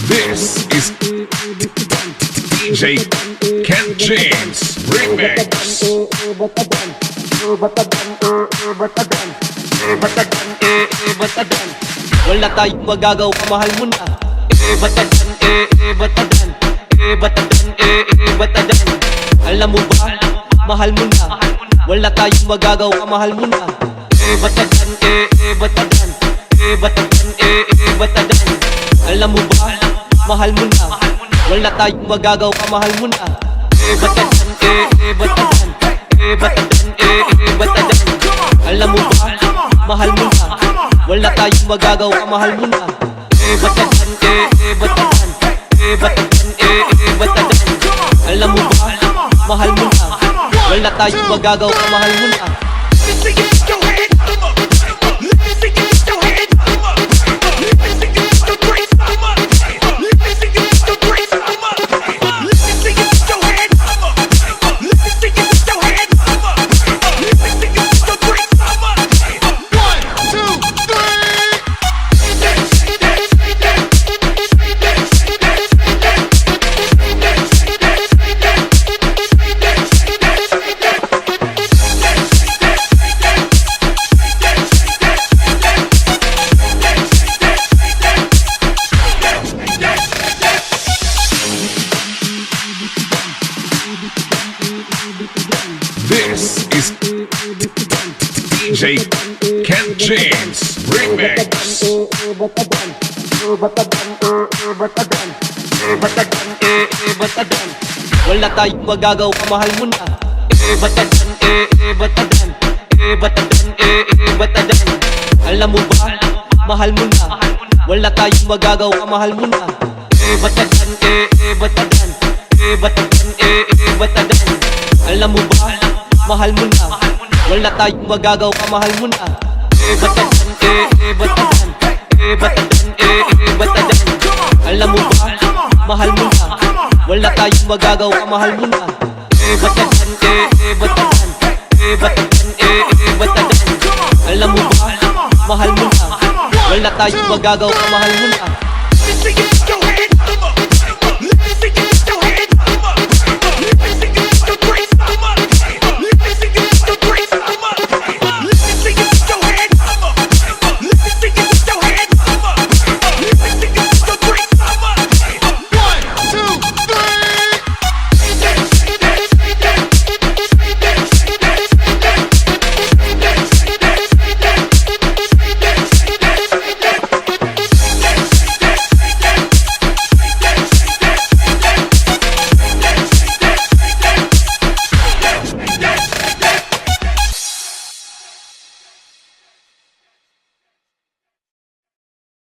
This is DJ Ken James Remix. Wala tayong magagawa, mahal mo na. Batadan, batadan, batadan, batadan. Alam mo ba, mahal mo na. Wala tayong magagawa, mahal mo na. Batadan, batadan, batadan, batadan. Alam mo ba, mahal mo na. Wala tayong magagawa, mahal mo na. Batadan, batadan, batadan, batadan. Alam mo ba, mahal mo na. Wala tayong magagawa, mahal mo na. Batadan, batadan, batadan, batadan. Alam mo ba, mahal mo na. Wala tayong magagawa, mahal mo na. This is DJ Ken James Remix. Batadan, wala tayong magagawa, mahal mo na. Batadan, batadan, batadan, batadan. Alam mo ba, mahal mo na. Wala tayong magagawa, mahal mo na. Batadan, batadan, batadan, batadan. Alam mo ba, mahal mo na. Wala tayong magagawa, mahal mo na. Batadan, batadan, batadan, batadan. Alam mo ba, mahal mo na. Wala tayong magagawa, mahal mo na. Batadan, batadan, batadan, batadan. Alam mo ba, mahal mo na. Wala tayong magagawa, mahal mo na.